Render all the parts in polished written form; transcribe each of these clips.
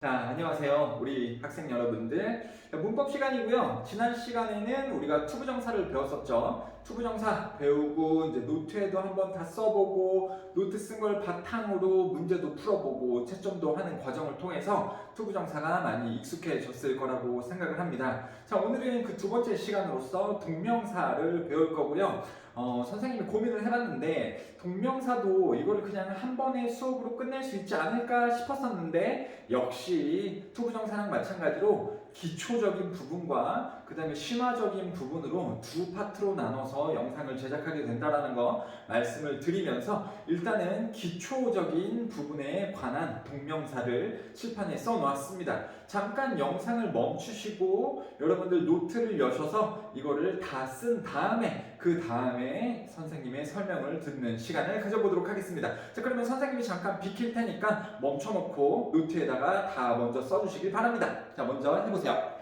자, 안녕하세요. 우리 학생 여러분들. 문법 시간이고요. 지난 시간에는 우리가 투부정사를 배웠었죠. 투부정사 배우고 이제 노트에도 한번 다 써보고 노트 쓴 걸 바탕으로 문제도 풀어보고 채점도 하는 과정을 통해서 투부정사가 많이 익숙해졌을 거라고 생각을 합니다. 자, 오늘은 그 두 번째 시간으로서 동명사를 배울 거고요. 선생님이 고민을 해봤는데 동명사도 이거를 그냥 한 번의 수업으로 끝낼 수 있지 않을까 싶었었는데 역시 투부정사랑 마찬가지로 기초적인 부분과 그 다음에 심화적인 부분으로 두 파트로 나눠서 영상을 제작하게 된다는 거 말씀을 드리면서 일단은 기초적인 부분에 관한 동명사를 칠판에 써놓았습니다. 잠깐 영상을 멈추시고 여러분들 노트를 여셔서 이거를 다 쓴 다음에 그 다음에 선생님의 설명을 듣는 시간을 가져보도록 하겠습니다. 자, 그러면 선생님이 잠깐 비킬 테니까 멈춰놓고 노트에다가 다 먼저 써주시길 바랍니다. 자, 먼저 해보세요.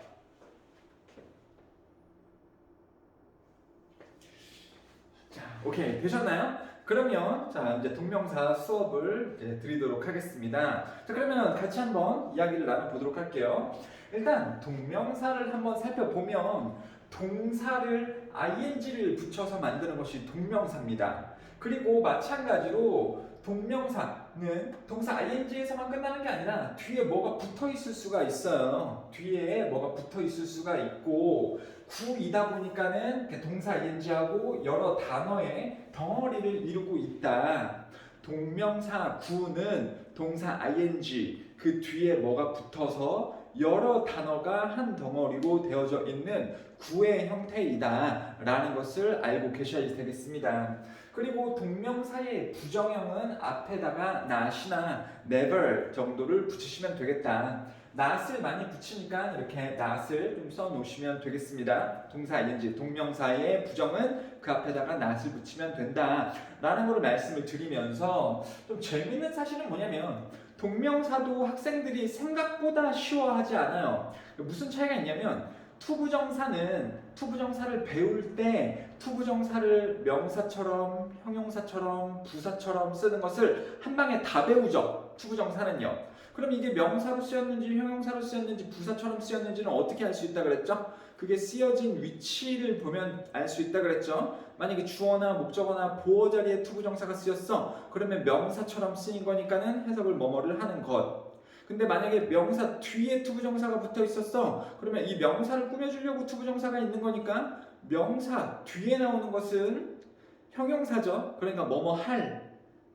자, 오케이. 되셨나요? 그러면 자 이제 동명사 수업을 이제 드리도록 하겠습니다. 자, 그러면 같이 한번 이야기를 나눠보도록 할게요. 일단 동명사를 한번 살펴보면 동사를 ing를 붙여서 만드는 것이 동명사입니다. 그리고 마찬가지로 동명사는 동사 ing에서만 끝나는 게 아니라 뒤에 뭐가 붙어 있을 수가 있어요. 뒤에 뭐가 붙어 있을 수가 있고 구이다 보니까는 동사 ing하고 여러 단어의 덩어리를 이루고 있다. 동명사 구는 동사 ing 그 뒤에 뭐가 붙어서 여러 단어가 한 덩어리로 되어져 있는 구의 형태이다 라는 것을 알고 계셔야 되겠습니다. 그리고 동명사의 부정형은 앞에다가 not이나 never 정도를 붙이시면 되겠다. not을 많이 붙이니까 이렇게 not을 좀 써놓으시면 되겠습니다. 동사 ing, 동명사의 부정은 그 앞에다가 not을 붙이면 된다 라는 걸 말씀을 드리면서 좀 재밌는 사실은 뭐냐면 동명사도 학생들이 생각보다 쉬워하지 않아요. 무슨 차이가 있냐면 투부정사를 배울 때 투부정사를 명사처럼 형용사처럼 부사처럼 쓰는 것을 한 방에 다 배우죠. 투부정사는요. 그럼 이게 명사로 쓰였는지 형용사로 쓰였는지 부사처럼 쓰였는지는 어떻게 알 수 있다 그랬죠? 그게 쓰여진 위치를 보면 알 수 있다 그랬죠? 만약에 주어나 목적어나 보어 자리에 투부정사가 쓰였어. 그러면 명사처럼 쓰인 거니까는 해석을 뭐뭐를 하는 것. 근데 만약에 명사 뒤에 투부정사가 붙어 있었어. 그러면 이 명사를 꾸며주려고 투부정사가 있는 거니까 명사 뒤에 나오는 것은 형용사죠. 그러니까 뭐뭐 할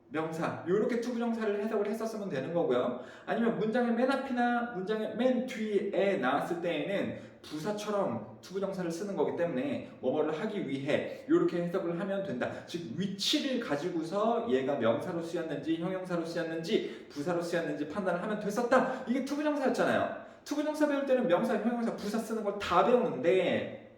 명사 이렇게 투부정사를 해석을 했었으면 되는 거고요. 아니면 문장의 맨 앞이나 문장의 맨 뒤에 나왔을 때에는 부사처럼 투부정사를 쓰는 거기 때문에 뭐뭐를 하기 위해 이렇게 해석을 하면 된다. 즉 위치를 가지고서 얘가 명사로 쓰였는지 형용사로 쓰였는지 부사로 쓰였는지 판단을 하면 됐었다. 이게 투부정사였잖아요. 투부정사 배울 때는 명사, 형용사, 부사 쓰는 걸 다 배우는데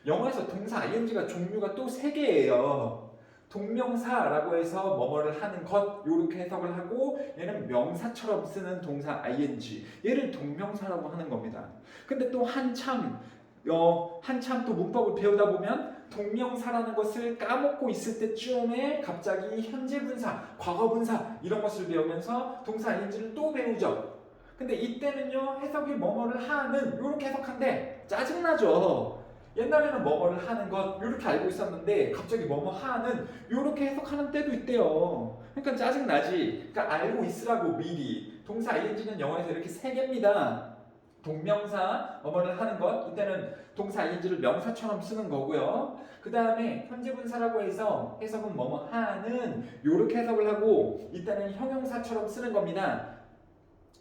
영어에서 동사 ing가 종류가 또 3개예요. 동명사라고 해서 뭐뭐를 하는 것 이렇게 해석을 하고 얘는 명사처럼 쓰는 동사 ing 얘를 동명사라고 하는 겁니다. 근데 또 한참 또 문법을 배우다 보면 동명사라는 것을 까먹고 있을 때쯤에 갑자기 현재 분사, 과거 분사 이런 것을 배우면서 동사 ing를 또 배우죠. 근데 이때는요 해석이 뭐뭐를 하는 이렇게 해석한데 짜증나죠. 옛날에는 뭐뭐를 하는 것 이렇게 알고 있었는데 갑자기 뭐뭐 하는 이렇게 해석하는 때도 있대요. 그러니까 짜증나지. 그러니까 알고 있으라고 미리. 동사 ing는 영어에서 이렇게 3개입니다. 동명사 뭐뭐를 하는 것 이때는 동사 ing를 명사처럼 쓰는 거고요. 그 다음에 현재 분사라고 해서 해석은 뭐뭐 하는 이렇게 해석을 하고 이때는 형용사처럼 쓰는 겁니다.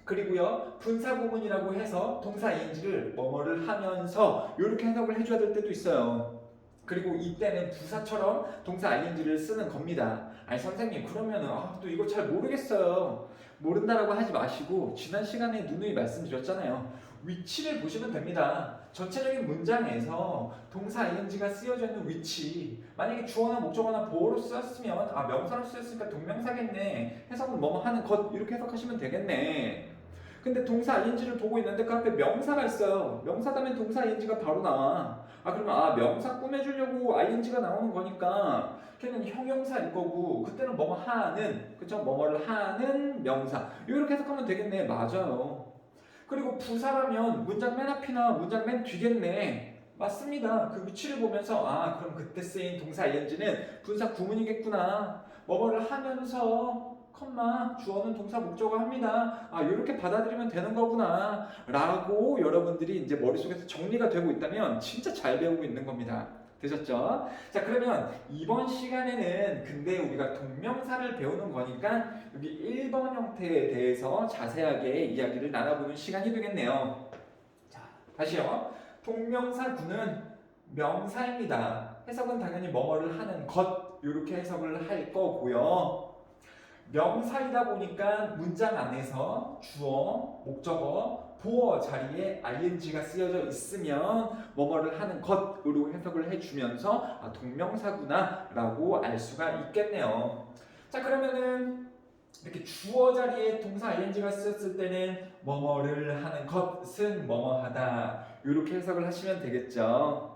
그리고요 분사 구문이라고 해서 동사 ing를 뭐뭐를 하면서 이렇게 해석을 해줘야 될 때도 있어요. 그리고 이때는 부사처럼 동사 ing를 쓰는 겁니다. 아니 선생님 그러면은 또 이거 잘 모르겠어요. 모른다라고 하지 마시고 지난 시간에 누누이 말씀드렸잖아요. 위치를 보시면 됩니다. 전체적인 문장에서 동사 ing가 쓰여져 있는 위치 만약에 주어나 목적어나 보어로 쓰였으면 명사로 쓰였으니까 동명사겠네. 해석은 뭐뭐 하는 것 이렇게 해석하시면 되겠네. 근데 동사 ing를 보고 있는데 그 앞에 명사가 있어요. 명사 다음에 동사 ing가 바로 나와. 그러면 명사 꾸며주려고 ing가 나오는 거니까 걔는 형용사일 거고 그때는 뭐뭐 하는 그쵸? 뭐뭐를 하는 명사 이렇게 해석하면 되겠네. 맞아요. 그리고 부사라면 문장 맨 앞이나 문장 맨 뒤겠네. 맞습니다. 그 위치를 보면서 아 그럼 그때 쓰인 동사 ing는 분사 구문이겠구나. 뭐뭐를 하면서 컴마 주어는 동사 목적어 합니다. 아 이렇게 받아들이면 되는 거구나 라고 여러분들이 이제 머릿속에서 정리가 되고 있다면 진짜 잘 배우고 있는 겁니다. 되셨죠? 자 그러면 이번 시간에는 근데 우리가 동명사를 배우는 거니까 여기 1번 형태에 대해서 자세하게 이야기를 나눠보는 시간이 되겠네요. 자 다시요. 동명사구는 명사입니다. 해석은 당연히 뭐뭐를 하는 것 이렇게 해석을 할 거고요. 명사이다 보니까 문장 안에서 주어, 목적어, 보어 자리에 ing가 쓰여져 있으면 뭐뭐를 하는 것으로 해석을 해주면서 아, 동명사구나 라고 알 수가 있겠네요. 자 그러면은 이렇게 주어 자리에 동사 ing가 쓰였을 때는 뭐뭐를 하는 것은 뭐뭐하다 이렇게 해석을 하시면 되겠죠.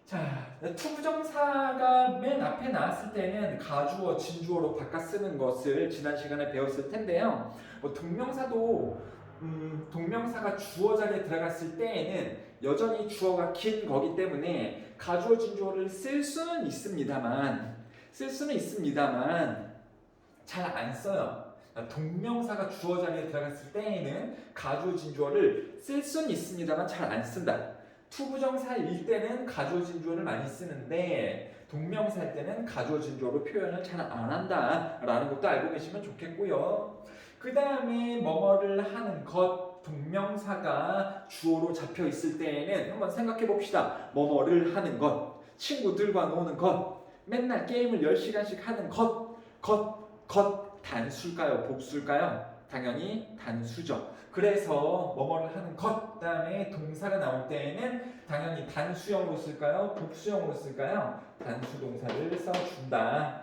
자, 투부정사가 맨 앞에 나왔을 때는 가주어, 진주어로 바꿔 쓰는 것을 지난 시간에 배웠을 텐데요. 동명사도 동명사가 주어 자리에 들어갔을 때에는 여전히 주어가 긴 거기 때문에 가주어, 진주어를 쓸 수는 있습니다만 잘 안 써요. 동명사가 주어 자리에 들어갔을 때에는 가주어, 진주어를 쓸 수는 있습니다만 잘 안 쓴다. 투부정사일 때는 가주어 진주어를 많이 쓰는데 동명사일 때는 가주어 진주어로 표현을 잘 안 한다라는 것도 알고 계시면 좋겠고요. 그 다음에 뭐뭐를 하는 것 동명사가 주어로 잡혀 있을 때에는 한번 생각해 봅시다. 뭐뭐를 하는 것, 친구들과 노는 것, 맨날 게임을 10시간씩 하는 것 단수일까요? 복수일까요? 당연히 단수죠. 그래서 뭐뭐를 하는 것 다음에 동사가 나올 때에는 당연히 단수형으로 쓸까요? 복수형으로 쓸까요? 단수 동사를 써준다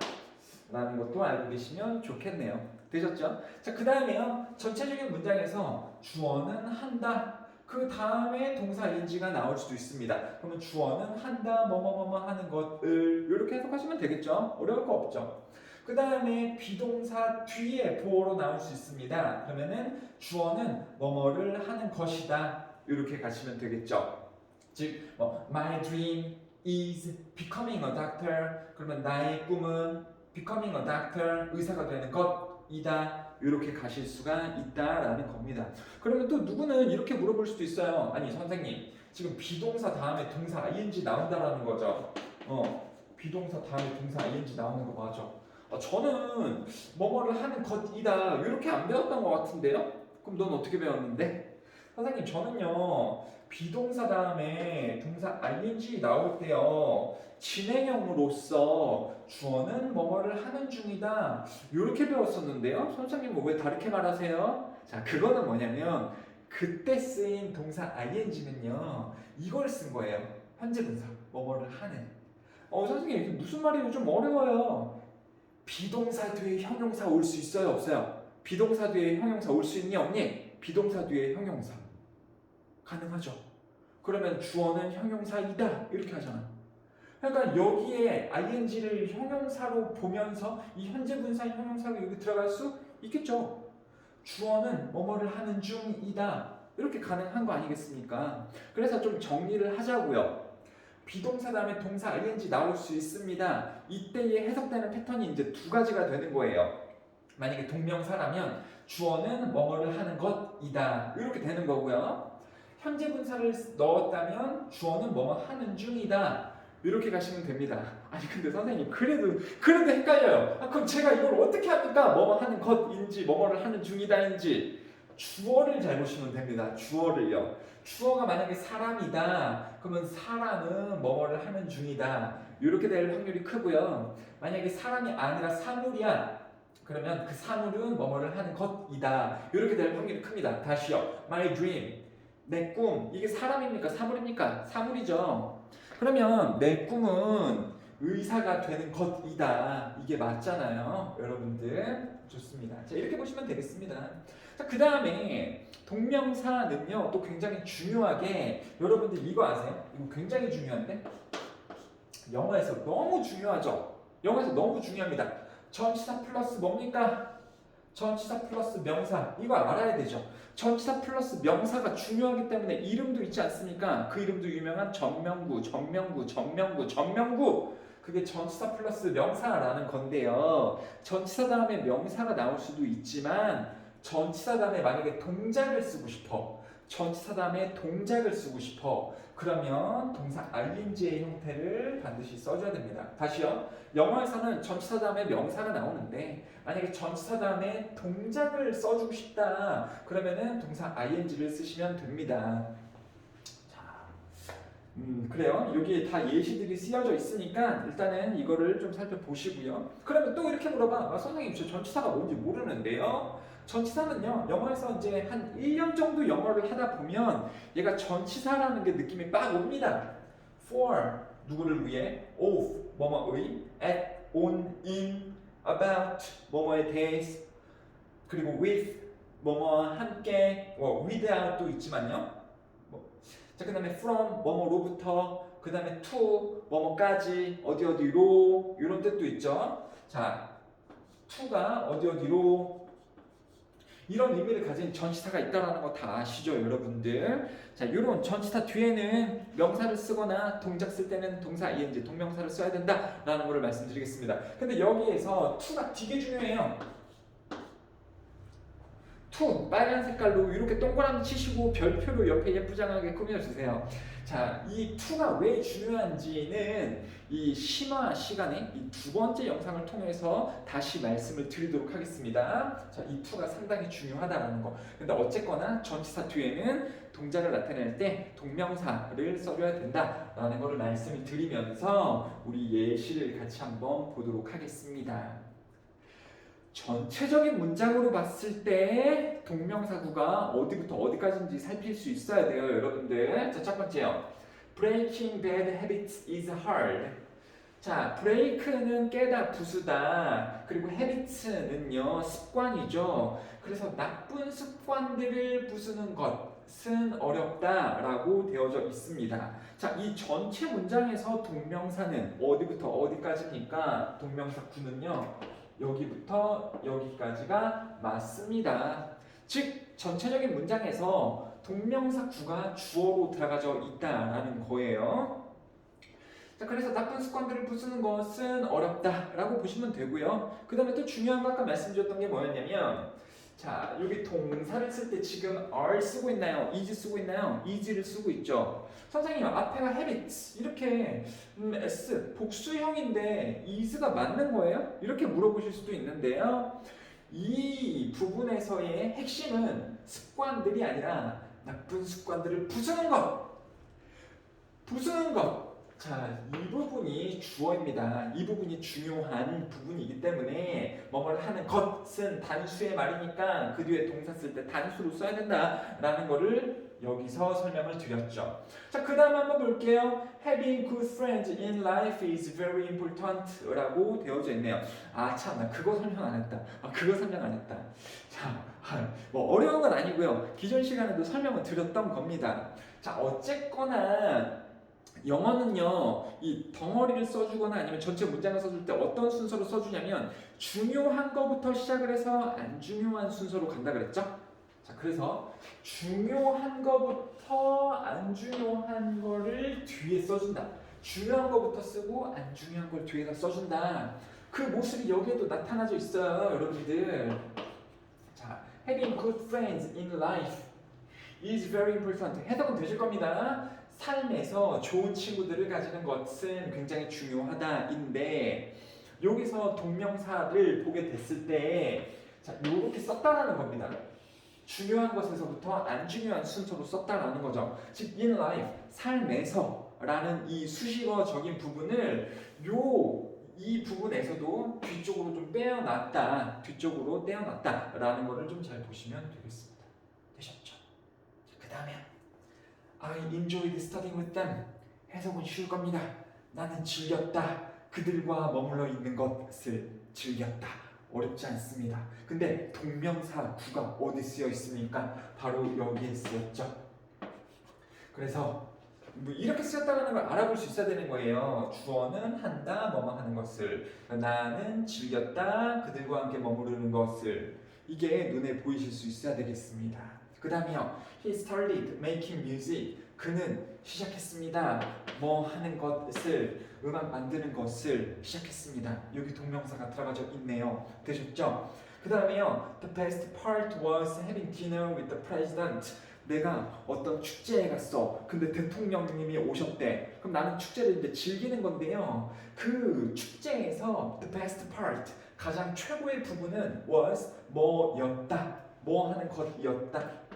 라는 것도 알고 계시면 좋겠네요. 되셨죠? 자, 그 다음에요. 전체적인 문장에서 주어는 한다. 그 다음에 동사 ing가 나올 수도 있습니다. 그러면 주어는 한다, 뭐뭐뭐뭐 하는 것을 이렇게 해석하시면 되겠죠? 어려울 거 없죠? 그 다음에 비동사 뒤에 보어로 나올 수 있습니다. 그러면은 주어는 뭐뭐를 하는 것이다. 이렇게 가시면 되겠죠. 즉, my dream is becoming a doctor. 그러면 나의 꿈은 becoming a doctor, 의사가 되는 것이다. 이렇게 가실 수가 있다라는 겁니다. 그러면 또 누구는 이렇게 물어볼 수도 있어요. 아니 선생님, 지금 비동사 다음에 동사 ing 나온다라는 거죠. 비동사 다음에 동사 ing 나오는 거 맞죠? 저는 뭐뭐를 하는 것이다 이렇게 안 배웠던 것 같은데요? 그럼 넌 어떻게 배웠는데? 선생님 저는요 비동사 다음에 동사 ing 나올 때요 진행형으로서 주어는 뭐뭐를 하는 중이다 이렇게 배웠었는데요. 선생님은 왜 다르게 말하세요? 자 그거는 뭐냐면 그때 쓰인 동사 ing는요 이걸 쓴 거예요. 현재 분사 뭐뭐를 하는. 선생님 이게 무슨 말이에요? 좀 어려워요. 비동사 뒤에 형용사 올 수 있어요? 없어요? 비동사 뒤에 형용사 올 수 있니? 없니? 비동사 뒤에 형용사 가능하죠. 그러면 주어는 형용사이다 이렇게 하잖아. 그러니까 여기에 ing를 형용사로 보면서 이 현재 분사 형용사가 여기 들어갈 수 있겠죠. 주어는 뭐뭐를 하는 중이다 이렇게 가능한 거 아니겠습니까? 그래서 좀 정리를 하자고요. 비동사 다음에 동사 ing 나올 수 있습니다. 이때에 해석되는 패턴이 이제 두 가지가 되는 거예요. 만약에 동명사라면 주어는 뭐뭐를 하는 것이다 이렇게 되는 거고요. 현재 분사를 넣었다면 주어는 뭐뭐 하는 중이다 이렇게 가시면 됩니다. 아니 근데 선생님 그래도 헷갈려요. 그럼 제가 이걸 어떻게 합니까? 뭐뭐 하는 것인지 뭐뭐를 하는 중이다인지 주어를 잘 보시면 됩니다. 주어를요. 주어가 만약에 사람이다 그러면 사람은 뭐뭐를 하는 중이다 이렇게 될 확률이 크고요. 만약에 사람이 아니라 사물이야 그러면 그 사물은 뭐뭐를 하는 것이다 이렇게 될 확률이 큽니다. 다시요. My dream 내 꿈 이게 사람입니까? 사물입니까? 사물이죠. 그러면 내 꿈은 의사가 되는 것이다 이게 맞잖아요. 여러분들 좋습니다. 자 이렇게 보시면 되겠습니다. 자, 그 다음에 동명사는요 또 굉장히 중요하게 여러분들 이거 아세요? 이거 굉장히 중요한데 영어에서 너무 중요하죠. 영어에서 너무 중요합니다. 전치사 플러스 뭡니까? 전치사 플러스 명사 이거 알아야 되죠. 전치사 플러스 명사가 중요하기 때문에 이름도 있지 않습니까? 그 이름도 유명한 전명구, 전명구, 전명구, 전명구. 그게 전치사 플러스 명사라는 건데요. 전치사 다음에 명사가 나올 수도 있지만 전치사 다음에 만약에 동작을 쓰고 싶어. 전치사 다음에 동작을 쓰고 싶어. 그러면 동사 ing의 형태를 반드시 써줘야 됩니다. 다시요. 영어에서는 전치사 다음에 명사가 나오는데 만약에 전치사 다음에 동작을 써주고 싶다. 그러면은 동사 ing를 쓰시면 됩니다. 자, 그래요. 여기 다 예시들이 쓰여져 있으니까 일단은 이거를 좀 살펴보시고요. 그러면 또 이렇게 물어봐. 선생님 저 전치사가 뭔지 모르는데요. 전치사는요, 영어에서 이제 한 1년 정도 영어를 하다 보면 얘가 전치사라는 게 느낌이 빡 옵니다. for, 누구를 위해, of, 뭐뭐의, at, on, in, about, 뭐뭐에 대해서, 그리고 with, 뭐뭐와 함께, without도 있지만요. 자, 그 다음에 from, 뭐뭐로부터, 그 다음에 to, 뭐뭐까지, 어디로, 이런 뜻도 있죠. 자, to가 어디로, 이런 의미를 가진 전치사가 있다는 거 다 아시죠, 여러분들? 자, 이런 전치사 뒤에는 명사를 쓰거나 동작 쓸 때는 동사 ing, 동명사를 써야 된다라는 거를 말씀드리겠습니다. 근데 여기에서 to가 되게 중요해요. to, 빨간 색깔로 이렇게 동그라미 치시고 별표로 옆에 예쁘장하게 꾸며주세요. 자, 이 to가 왜 중요한지는 이 심화 시간에 이 두 번째 영상을 통해서 다시 말씀을 드리도록 하겠습니다. 자, 이 to가 상당히 중요하다라는 거. 근데 어쨌거나 전치사 뒤에는 동작을 나타낼 때 동명사를 써줘야 된다라는 거를 말씀을 드리면서 우리 예시를 같이 한번 보도록 하겠습니다. 전체적인 문장으로 봤을 때 동명사구가 어디부터 어디까지인지 살필 수 있어야 돼요, 여러분들. 자, 첫 번째요. Breaking bad habits is hard. 자, break는 깨다, 부수다. 그리고 habits는요, 습관이죠. 그래서 나쁜 습관들을 부수는 것은 어렵다라고 되어져 있습니다. 자, 이 전체 문장에서 동명사는 어디부터 어디까지입니까? 동명사 구는요. 여기부터 여기까지가 맞습니다. 즉 전체적인 문장에서 동명사 구가 주어로 들어가져 있다라는 거예요. 자, 그래서 나쁜 습관들을 부수는 것은 어렵다라고 보시면 되고요. 그 다음에 또 중요한 거 아까 말씀드렸던 게 뭐였냐면 자, 여기 동사를 쓸 때 지금 are 쓰고 있나요? is 쓰고 있나요? is를 쓰고 있죠. 선생님 앞에가 habits 이렇게 s 복수형인데 is가 맞는 거예요? 이렇게 물어보실 수도 있는데요. 이 부분에서의 핵심은 습관들이 아니라 나쁜 습관들을 부수는 것. 부수는 것. 자, 이 부분이 주어입니다. 이 부분이 중요한 부분이기 때문에 뭐뭘 하는 것은 단수의 말이니까 그 뒤에 동사 쓸 때 단수로 써야 된다라는 거를 여기서 설명을 드렸죠. 자, 그 다음 한번 볼게요. Having good friends in life is very important 라고 되어져 있네요. 아, 참, 나 그거 설명 안 했다. 그거 설명 안 했다. 자, 뭐 어려운 건 아니고요. 기존 시간에도 설명을 드렸던 겁니다. 자, 어쨌거나 영어는요, 이 덩어리를 써주거나 아니면 전체 문장을 써줄 때 어떤 순서로 써주냐면 중요한 거부터 시작을 해서 안 중요한 순서로 간다 그랬죠? 자, 그래서 중요한 거부터 안 중요한 거를 뒤에 써준다. 중요한 거부터 쓰고 안 중요한 걸 뒤에다 써준다. 그 모습이 여기에도 나타나져 있어요, 여러분들. 자, having good friends in life is very important. 해석은 되실 겁니다. 삶에서 좋은 친구들을 가지는 것은 굉장히 중요하다인데 여기서 동명사를 보게 됐을 때 자, 이렇게 썼다라는 겁니다. 중요한 것에서부터 안 중요한 순서로 썼다라는 거죠. 즉 in life, 삶에서 라는 이 수식어적인 부분을 이 부분에서도 뒤쪽으로 좀 빼어놨다. 뒤쪽으로 떼어놨다라는 거를 좀 잘 보시면 되겠습니다. 되셨죠? 그 다음에 I enjoyed studying with them. 해석은 쉬울 겁니다. 나는 즐겼다. 그들과 머물러 있는 것을 즐겼다. 어렵지 않습니다. 근데 동명사 구가 어디 쓰여 있습니까? 바로 여기에 쓰였죠. 그래서 뭐 이렇게 쓰였다는 걸 알아볼 수 있어야 되는 거예요. 주어는 한다, 뭐뭐 하는 것을. 나는 즐겼다, 그들과 함께 머무르는 것을. 이게 눈에 보이실 수 있어야 되겠습니다. 그 다음에요. He started making music. 그는 시작했습니다. 뭐 하는 것을, 음악 만드는 것을 시작했습니다. 여기 동명사가 들어가져 있네요. 되셨죠? 그 다음에요. The best part was having dinner with the president. 내가 어떤 축제에 갔어. 근데 대통령님이 오셨대. 그럼 나는 축제를 이제 즐기는 건데요. 그 축제에서 the best part, 가장 최고의 부분은 was 뭐였다. 뭐 하는 것이었다.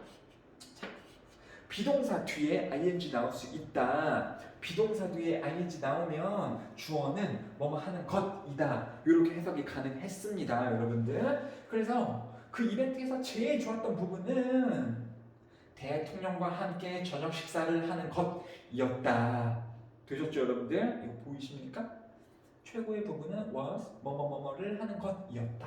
비동사 뒤에 ing 나올 수 있다. 비동사 뒤에 ing 나오면 주어는 뭐뭐 하는 것이다. 이렇게 해석이 가능했습니다, 여러분들. 그래서 그 이벤트에서 제일 좋았던 부분은 대통령과 함께 저녁 식사를 하는 것이었다. 되셨죠, 여러분들? 이거 보이십니까? 최고의 부분은 was 뭐뭐뭐뭐를 하는 것이었다.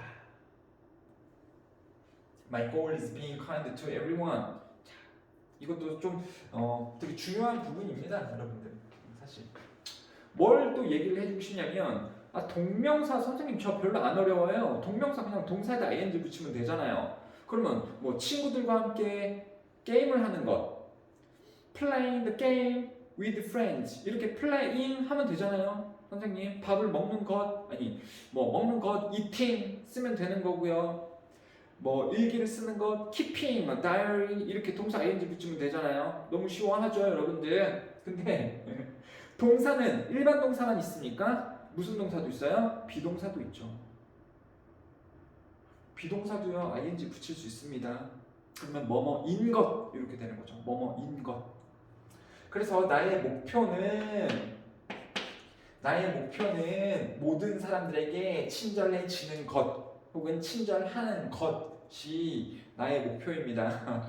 My goal is being kind to everyone. 자, 이것도 좀 되게 중요한 부분입니다, 여러분들. 사실 뭘 또 얘기를 해주시냐면 동명사 선생님 저 별로 안 어려워요. 동명사 그냥 동사에다 ing 붙이면 되잖아요. 그러면 뭐 친구들과 함께 게임을 하는 것, playing the game with friends, 이렇게 playing 하면 되잖아요. 선생님 밥을 먹는 것, 아니 뭐 먹는 것, eating 쓰면 되는 거고요. 뭐 일기를 쓰는 것, keeping, diary 이렇게 동사 ing 붙이면 되잖아요. 너무 시원하죠, 여러분들. 근데 동사는 일반 동사만 있습니까? 무슨 동사도 있어요? 비동사도 있죠. 비동사도요 ing 붙일 수 있습니다. 그러면 뭐뭐인 것 이렇게 되는 거죠. 뭐뭐인 것. 그래서 나의 목표는 모든 사람들에게 친절해지는 것 혹은 친절하는 것이 나의 목표입니다.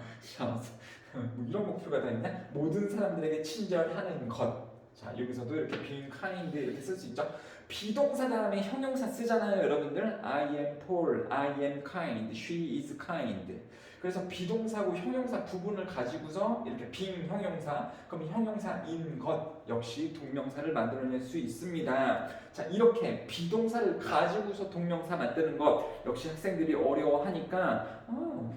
뭐 이런 목표가 다 있나? 모든 사람들에게 친절하는 것. 자, 여기서도 이렇게 being kind 이렇게 쓸 수 있죠. 비동사 다음에 형용사 쓰잖아요, 여러분들. I am Paul, I am kind, she is kind. 그래서 비동사고 형용사 부분을 가지고서 이렇게 빙 형용사, 그럼 형용사인 것 역시 동명사를 만들어낼 수 있습니다. 자, 이렇게 비동사를 가지고서 동명사 만드는 것 역시 학생들이 어려워하니까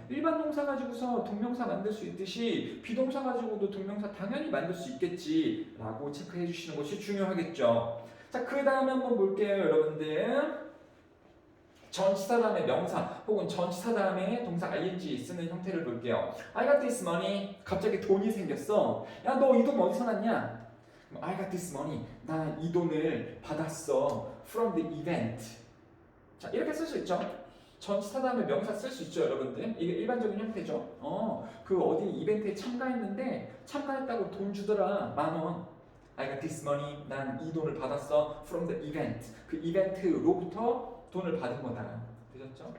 일반 동사 가지고서 동명사 만들 수 있듯이 비동사 가지고도 동명사 당연히 만들 수 있겠지라고 체크해 주시는 것이 중요하겠죠. 자, 그 다음에 한번 볼게요, 여러분들. 전치사 다음에 명사 혹은 전치사 다음에 동사 ing 쓰는 형태를 볼게요. I got this money. 갑자기 돈이 생겼어. 야, 너 이 돈 어디서 났냐? I got this money. 나 이 돈을 받았어. From the event. 자, 이렇게 쓸 수 있죠. 전치사 다음에 명사 쓸 수 있죠, 여러분들. 이게 일반적인 형태죠. 그 어디 이벤트에 참가했는데 참가했다고 돈 주더라. 10,000원. I got this money. 난 이 돈을 받았어. From the event. 그 이벤트로부터 돈을 받은 거다. 되셨죠?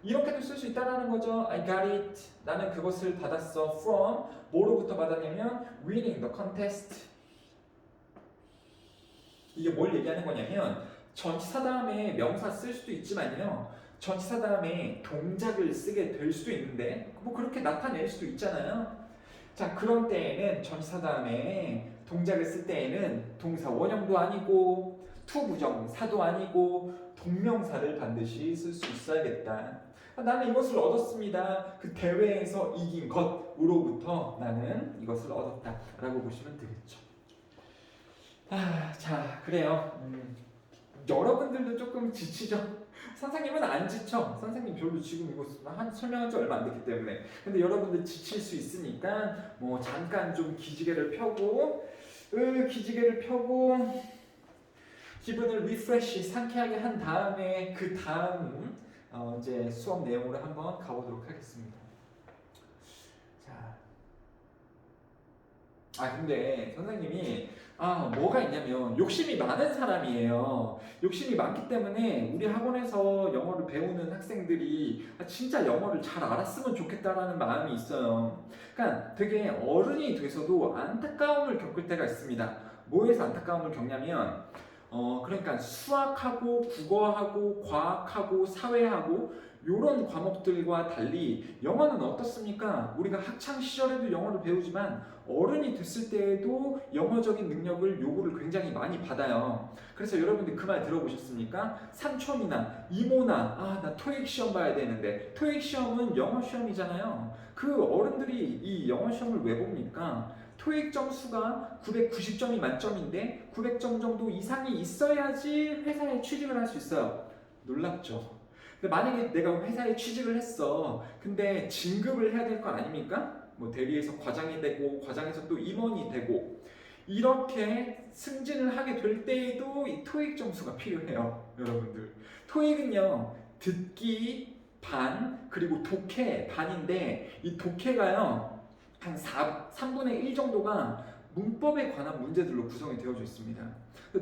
이렇게도 쓸 수 있다는 거죠. I got it. 나는 그것을 받았어. From 뭐로부터 받았냐면 winning the contest. 이게 뭘 얘기하는 거냐면 전치사 다음에 명사 쓸 수도 있지만요. 전치사 다음에 동작을 쓰게 될 수도 있는데 뭐 그렇게 나타낼 수도 있잖아요. 자, 그런 때에는 전치사 다음에 동작을 쓸 때에는 동사 원형도 아니고 투부정사도 아니고 동명사를 반드시 쓸 수 있어야겠다. 나는 이것을 얻었습니다. 그 대회에서 이긴 것으로부터 나는 이것을 얻었다 라고 보시면 되겠죠. 자, 그래요. 여러분들도 조금 지치죠? 선생님은 안 지쳐. 선생님 별로 지금 이거 설명한 지 얼마 안 됐기 때문에. 근데 여러분들 지칠 수 있으니까 뭐 잠깐 좀 기지개를 펴고 기분을 리프레시 상쾌하게 한 다음에 그 다음 이제 수업 내용으로 한번 가보도록 하겠습니다. 자, 근데 선생님이 뭐가 있냐면 욕심이 많은 사람이에요. 욕심이 많기 때문에 우리 학원에서 영어를 배우는 학생들이 진짜 영어를 잘 알았으면 좋겠다라는 마음이 있어요. 그러니까 되게 어른이 돼서도 안타까움을 겪을 때가 있습니다. 뭐에서 안타까움을 겪냐면 그러니까 수학하고 국어하고 과학하고 사회하고 이런 과목들과 달리 영어는 어떻습니까? 우리가 학창 시절에도 영어를 배우지만 어른이 됐을 때에도 영어적인 능력을 요구를 굉장히 많이 받아요. 그래서 여러분들 그 말 들어보셨습니까? 삼촌이나 이모나 나 토익 시험 봐야 되는데 토익 시험은 영어 시험이잖아요. 그 어른들이 이 영어 시험을 왜 봅니까? 토익 점수가 990점이 만점인데 900점 정도 이상이 있어야지 회사에 취직을 할 수 있어요. 놀랍죠? 근데 만약에 내가 회사에 취직을 했어. 근데 진급을 해야 될 거 아닙니까? 뭐 대리에서 과장이 되고 과장에서 또 임원이 되고 이렇게 승진을 하게 될 때에도 이 토익 점수가 필요해요. 여러분들. 토익은요. 듣기 반 그리고 독해 반인데 이 독해가요. 한 3분의 1 정도가 문법에 관한 문제들로 구성이 되어져 있습니다.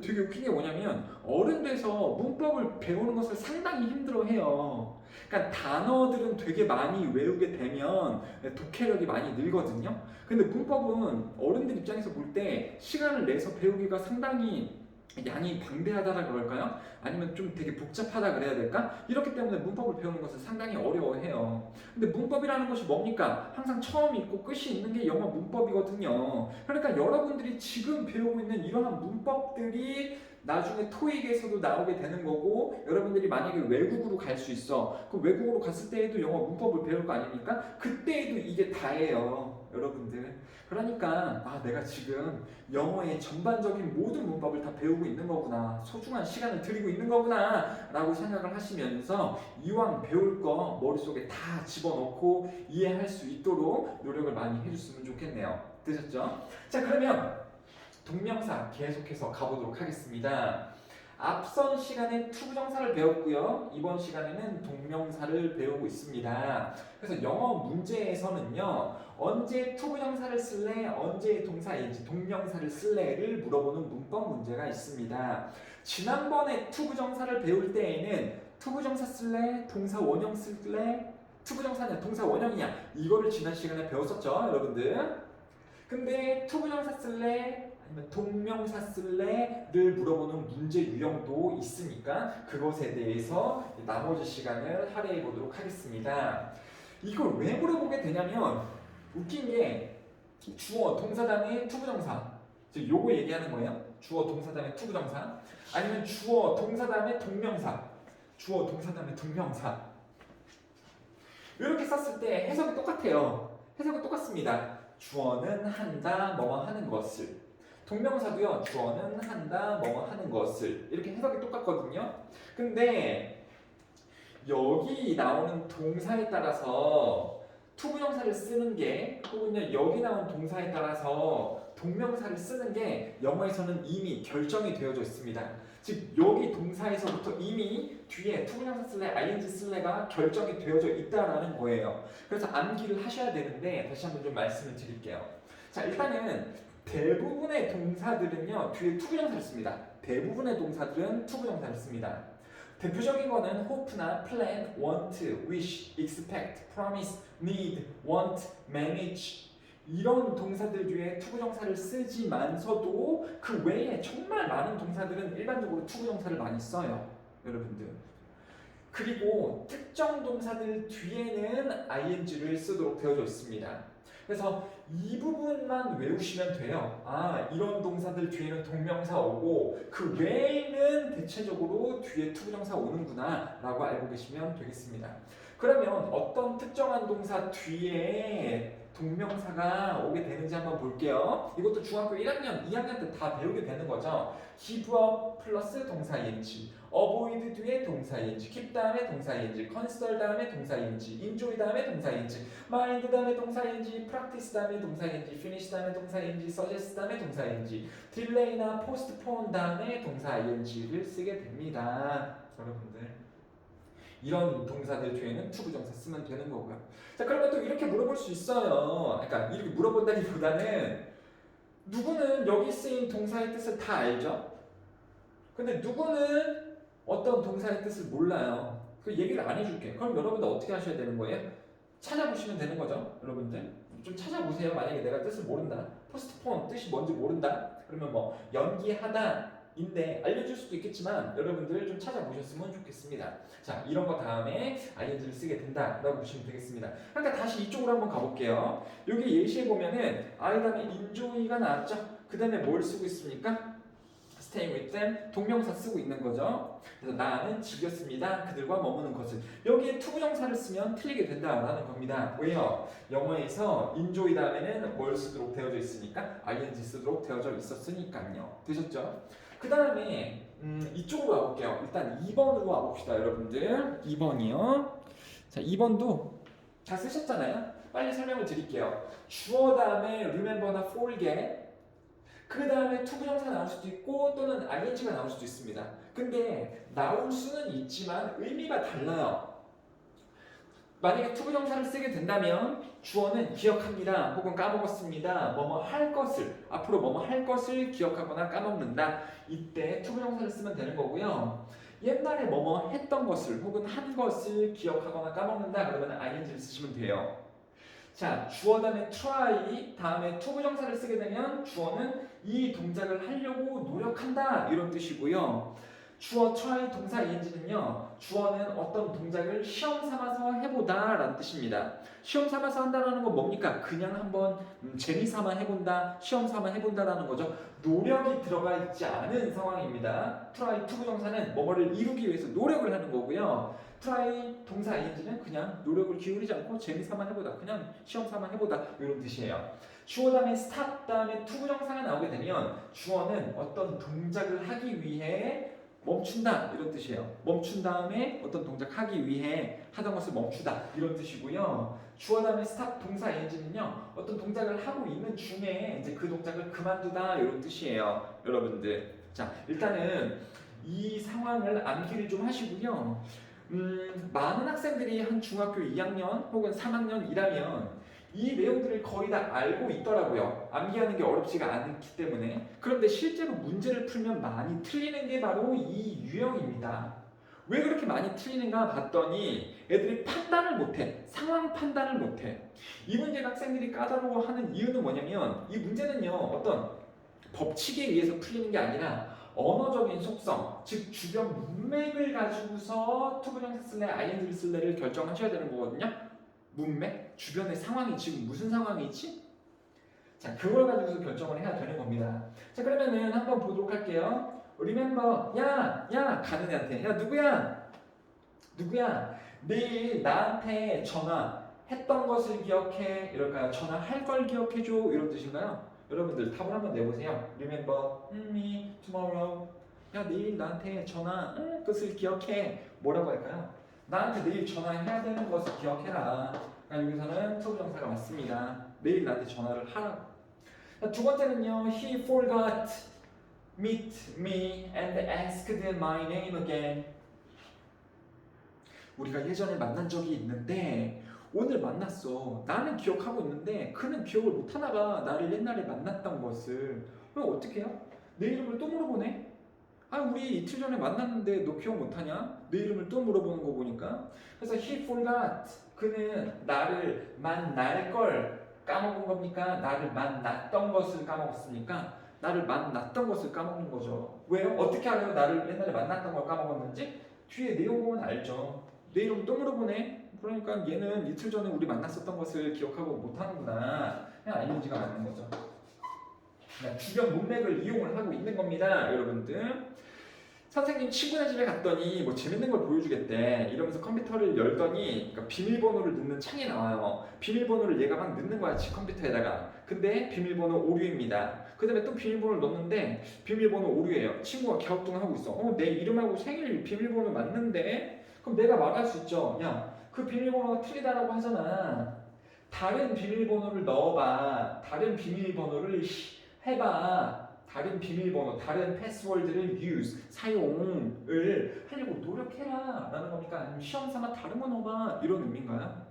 되게 웃긴 게 뭐냐면 어른 돼서 문법을 배우는 것을 상당히 힘들어해요. 그러니까 단어들은 되게 많이 외우게 되면 독해력이 많이 늘거든요. 근데 문법은 어른들 입장에서 볼 때 시간을 내서 배우기가 상당히 양이 방대하다라 그럴까요? 아니면 좀 되게 복잡하다 그래야 될까? 이렇기 때문에 문법을 배우는 것을 상당히 어려워해요. 근데 문법이라는 것이 뭡니까? 항상 처음이 있고 끝이 있는 게 영어 문법이거든요. 그러니까 여러분들이 지금 배우고 있는 이러한 문법들이 나중에 토익에서도 나오게 되는 거고 여러분들이 만약에 외국으로 갈 수 있어. 그럼 외국으로 갔을 때에도 영어 문법을 배울 거 아닙니까? 그때에도 이게 다예요. 여러분들. 그러니까 내가 지금 영어의 전반적인 모든 문법을 다 배우고 있는 거구나. 소중한 시간을 들이고 있는 거구나 라고 생각을 하시면서 이왕 배울 거 머릿속에 다 집어넣고 이해할 수 있도록 노력을 많이 해줬으면 좋겠네요. 되셨죠? 자, 그러면 동명사 계속해서 가보도록 하겠습니다. 앞선 시간에 투부정사를 배웠고요. 이번 시간에는 동명사를 배우고 있습니다. 그래서 영어 문제에서는요. 언제 투부정사를 쓸래? 언제 동사인지 동명사를 쓸래를 물어보는 문법 문제가 있습니다. 지난번에 투부정사를 배울 때에는 투부정사 쓸래? 동사 원형 쓸래? 투부정사냐? 동사 원형이냐? 이거를 지난 시간에 배웠었죠, 여러분들? 근데 투부정사 쓸래? 아니면 동명사 쓸래를 물어보는 문제 유형도 있으니까 그것에 대해서 나머지 시간을 할애해 보도록 하겠습니다. 이걸 왜 물어보게 되냐면 웃긴 게 주어 동사 다음에 투부정사 즉 요거 얘기하는 거예요. 주어 동사 다음에 투부정사 아니면 주어 동사 다음에 동명사 주어 동사 다음에 동명사 이렇게 썼을 때 해석이 똑같아요. 해석이 똑같습니다. 주어는 한다 뭐뭐 하는 것을 동명사도요. 주어는 한다 뭐뭐 하는 것을 이렇게 해석이 똑같거든요. 근데 여기 나오는 동사에 따라서 투부정사를 쓰는 게 혹은 여기 나온 동사에 따라서 동명사를 쓰는 게 영어에서는 이미 결정이 되어져 있습니다. 즉 여기 동사에서부터 이미 뒤에 투부정사 쓸래, ing 쓸래가 결정이 되어져 있다라는 거예요. 그래서 암기를 하셔야 되는데 다시 한번 좀 말씀을 드릴게요. 자, 일단은 대부분의 동사들은요 뒤에 투부정사를 씁니다. 대부분의 동사들은 투부정사를 씁니다. 대표적인 거는 hope나 plan, want, wish, expect, promise, need, want, manage 이런 동사들 중에 투부정사를 쓰지만서도 그 외에 정말 많은 동사들은 일반적으로 투부정사를 많이 써요. 여러분들. 그리고 특정 동사들 뒤에는 ing를 쓰도록 되어져 있습니다. 그래서 이 부분만 외우시면 돼요. 이런 동사들 뒤에는 동명사 오고 그 외에는 대체적으로 뒤에 투부정사 오는구나 라고 알고 계시면 되겠습니다. 그러면 어떤 특정한 동사 뒤에 동명사가 오게 되는지 한번 볼게요. 이것도 중학교 1학년, 2학년 때 다 배우게 되는 거죠. give up 플러스 동사 ing, avoid 뒤에 동사 ing, keep 다음에 동사 ing, consider 다음에 동사 ing, enjoy 다음에 동사 ing, mind 다음에 동사 ing, practice 다음에 동사 ing, finish 다음에 동사 ing, suggest 다음에 동사 ing, delay나 postpone 다음에 동사 ing를 쓰게 됩니다. 여러분들. 이런 동사들 뒤에는 투부정사 쓰면 되는 거고요. 자, 그러면 또 이렇게 물어볼 수 있어요. 그러니까 이렇게 물어본다기보다는 누구는 여기 쓰인 동사의 뜻을 다 알죠? 근데 누구는 어떤 동사의 뜻을 몰라요. 그 얘기를 안 해줄게. 그럼 여러분들 어떻게 하셔야 되는 거예요? 찾아보시면 되는 거죠, 여러분들. 좀 찾아보세요. 만약에 내가 뜻을 모른다. postpone 뜻이 뭔지 모른다. 그러면 뭐 연기하다, 인데 알려줄 수도 있겠지만 여러분들 좀 찾아보셨으면 좋겠습니다. 자, 이런 거 다음에 ing를 쓰게 된다라고 보시면 되겠습니다. 그러니까 다시 이쪽으로 한번 가볼게요. 여기 예시에 보면은 I 다음에 enjoy가 나왔죠. 그 다음에 뭘 쓰고 있습니까? staying with them, 동명사 쓰고 있는 거죠. 그래서 나는 즐겼습니다. 그들과 머무는 것을. 여기에 투부정사를 쓰면 틀리게 된다라는 겁니다. 왜요? 영어에서 enjoy 다음에는 뭘 쓰도록 되어져 있으니까 ing 쓰도록 되어져 있었으니까요. 되셨죠? 그 다음에 이쪽으로 와볼게요. 일단 2번으로 와봅시다, 여러분들. 2번이요. 자, 2번도 다 쓰셨잖아요. 빨리 설명을 드릴게요. 주어 다음에 remember나 forget, 그 다음에 투부정사 나올 수도 있고 또는 ing가 나올 수도 있습니다. 근데 나올 수는 있지만 의미가 달라요. 만약에 투부정사를 쓰게 된다면 주어는 기억합니다 혹은 까먹었습니다, 뭐뭐 할 것을, 앞으로 뭐뭐 할 것을 기억하거나 까먹는다, 이때 투부정사를 쓰면 되는 거고요. 옛날에 뭐뭐 했던 것을 혹은 한 것을 기억하거나 까먹는다 그러면 ing를 쓰시면 돼요. 자, 주어 다음에 try 다음에 투부정사를 쓰게 되면 주어는 이 동작을 하려고 노력한다 이런 뜻이고요. 주어 try 동사 ing는요, 주어는 어떤 동작을 시험 삼아서 해보다 라는 뜻입니다. 시험 삼아서 한다는 건 뭡니까? 그냥 한번 재미 삼아 해본다, 시험 삼아 해본다 라는 거죠. 노력이 들어가 있지 않은 상황입니다. try 투부정사는 뭐뭐를 이루기 위해서 노력을 하는 거고요. try 동사 ing는 그냥 노력을 기울이지 않고 재미 삼아 해보다, 그냥 시험 삼아 해보다 이런 뜻이에요. 주어 다음에 stop 다음에 투부정사가 나오게 되면 주어는 어떤 동작을 하기 위해 멈춘다 이런 뜻이에요. 멈춘 다음에 어떤 동작 하기 위해 하던 것을 멈추다 이런 뜻이고요. 주어 다음에 stop 동사 ing는요, 어떤 동작을 하고 있는 중에 이제 그 동작을 그만두다 이런 뜻이에요, 여러분들. 자, 일단은 이 상황을 암기를 좀 하시고요. 많은 학생들이 한 중학교 2학년 혹은 3학년이라면 이 내용들을 거의 다 알고 있더라고요. 암기하는 게 어렵지가 않기 때문에. 그런데 실제로 문제를 풀면 많이 틀리는 게 바로 이 유형입니다. 왜 그렇게 많이 틀리는가 봤더니 애들이 판단을 못해. 상황 판단을 못해. 이 문제가 학생들이 까다로워하는 이유는 뭐냐면 이 문제는요, 어떤 법칙에 의해서 풀리는 게 아니라 언어적인 속성, 즉 주변 문맥을 가지고서 투부정사 쓸래, ing를 쓸래를 결정하셔야 되는 거거든요. 문맥, 주변의 상황이 지금 무슨 상황이지? 자, 그걸 가지고서 결정을 해야 되는 겁니다. 자, 그러면은 한번 보도록 할게요. Remember, 야, 가는 애한테, 야, 누구야? 내일 나한테 전화했던 것을 기억해. 이럴까요? 전화할 걸 기억해줘. 이런 뜻인가요? 여러분들 답을 한번 내보세요. Remember me tomorrow. 야, 내일 나한테 전화 것을 기억해. 뭐라고 할까요? 나한테 내일 전화해야 되는 것을 기억해라. 그러니까 여기서는 투부정사가 맞습니다. 내일 나한테 전화를 하라고. 두 번째는요, he forgot meet me and asked my name again. 우리가 예전에 만난 적이 있는데 오늘 만났어. 나는 기억하고 있는데 그는 기억을 못하나 봐. 나를 옛날에 만났던 것을. 그럼 어떻게 해요? 내 이름을 또 물어보네? 아, 우리 이틀 전에 만났는데 너 기억 못하냐? 내 이름을 또 물어보는 거 보니까. 그래서 he forgot, 그는 나를 만날 걸 까먹은 겁니까? 나를 만났던 것을 까먹었습니까? 나를 만났던 것을 까먹는 거죠. 왜요? 어떻게 알아요? 나를 옛날에 만났던 걸 까먹었는지? 뒤에 내용 보면 알죠. 내 이름 또 물어보네? 그러니까 얘는 이틀 전에 우리 만났었던 것을 기억하고 못하는구나. 그냥 ing가 맞는 거죠. 주변 문맥을 이용을 하고 있는 겁니다, 여러분들. 선생님 친구네 집에 갔더니 뭐 재밌는 걸 보여주겠대 이러면서 컴퓨터를 열더니 그러니까 비밀번호를 넣는 창이 나와요. 비밀번호를 얘가 막 넣는 거야, 지 컴퓨터에다가. 근데 비밀번호 오류입니다. 그 다음에 또 비밀번호를 넣는데 비밀번호 오류예요. 친구가 갸우뚱하고 있어. 내 이름하고 생일 비밀번호 맞는데? 그럼 내가 말할 수 있죠. 야, 그 비밀번호가 틀리다라고 하잖아. 다른 비밀번호를 넣어봐. 다른 비밀번호를 해봐. 다른 비밀번호, 다른 패스워드를 사용을 하려고 노력해라 라는 겁니까? 아니면 시험 삼아 다른 거 넣어봐 이런 의미인가요?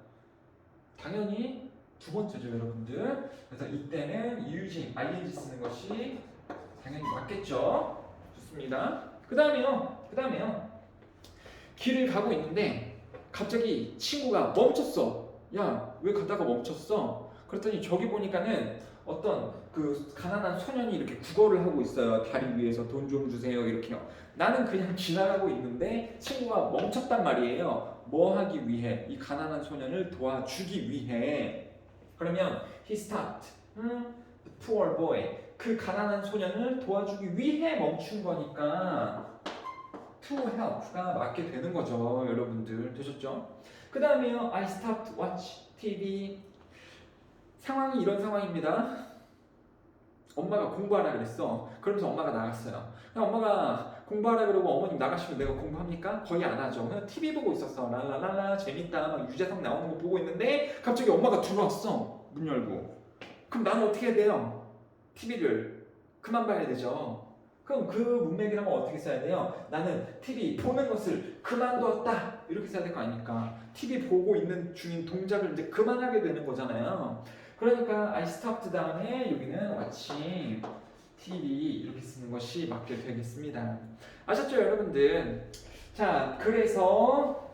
당연히 두 번째죠, 여러분들. 그래서 이때는ing 쓰는 것이 당연히 맞겠죠. 좋습니다. 그 다음에요. 길을 가고 있는데 갑자기 친구가 멈췄어. 야, 왜 가다가 멈췄어? 그랬더니 저기 보니까는 어떤 그 가난한 소년이 이렇게 구걸을 하고 있어요. 다리 위에서 돈 좀 주세요 이렇게요. 나는 그냥 지나가고 있는데 친구가 멈췄단 말이에요. 뭐 하기 위해? 이 가난한 소년을 도와주기 위해. 그러면 he stopped. The poor boy. 그 가난한 소년을 도와주기 위해 멈춘 거니까 to help가 맞게 되는 거죠. 여러분들 되셨죠? 그 다음에요. I stopped watch TV. 상황이 이런 상황입니다. 엄마가 공부하라 그랬어. 그러면서 엄마가 나갔어요. 그냥 엄마가 공부하라 그러고 어머님 나가시면 내가 공부합니까? 거의 안 하죠. 그냥 TV 보고 있었어. 랄랄랄라 재밌다. 막 유재석 나오는 거 보고 있는데 갑자기 엄마가 들어왔어. 문 열고. 그럼 나는 어떻게 해야 돼요? TV를 그만 봐야 되죠. 그럼 그 문맥이라면 어떻게 써야 돼요? 나는 TV 보는 것을 그만두었다. 이렇게 써야 될 거 아닙니까? TV 보고 있는 중인 동작을 이제 그만하게 되는 거잖아요. 그러니까 I stopped 다음에 여기는 watching TV 이렇게 쓰는 것이 맞게 되겠습니다. 아셨죠, 여러분들? 자, 그래서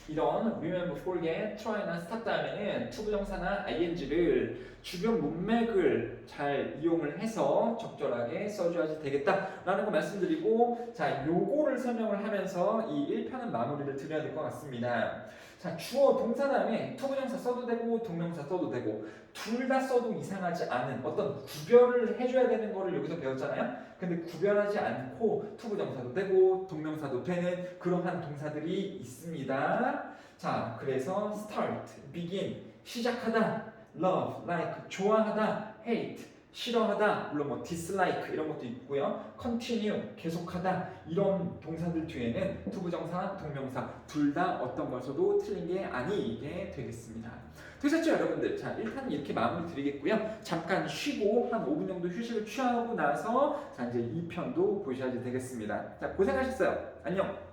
이런 remember, forget, try나 stop 다음에는 투부정사나 ing를 주변 문맥을 잘 이용을 해서 적절하게 써줘야지 되겠다라는 거 말씀드리고, 자, 요거를 설명을 하면서 이 1편은 마무리를 드려야 될 것 같습니다. 자, 주어 동사 다음에 투부정사 써도 되고 동명사 써도 되고 둘 다 써도 이상하지 않은 어떤 구별을 해줘야 되는 거를 여기서 배웠잖아요. 근데 구별하지 않고 투부정사도 되고 동명사도 되는 그러한 동사들이 있습니다. 자, 그래서 start, begin, 시작하다, love, like, 좋아하다, hate, 싫어하다, 물론 뭐 dislike 이런 것도 있고요. continue, 계속하다 이런 동사들 뒤에는 투부정사, 동명사 둘 다 어떤 걸 써도 틀린 게 아니게 되겠습니다. 되셨죠, 여러분들? 자, 일단 이렇게 마무리 드리겠고요. 잠깐 쉬고 한 5분 정도 휴식을 취하고 나서 자, 이제 2편도 보셔야 되겠습니다. 자, 고생하셨어요. 안녕.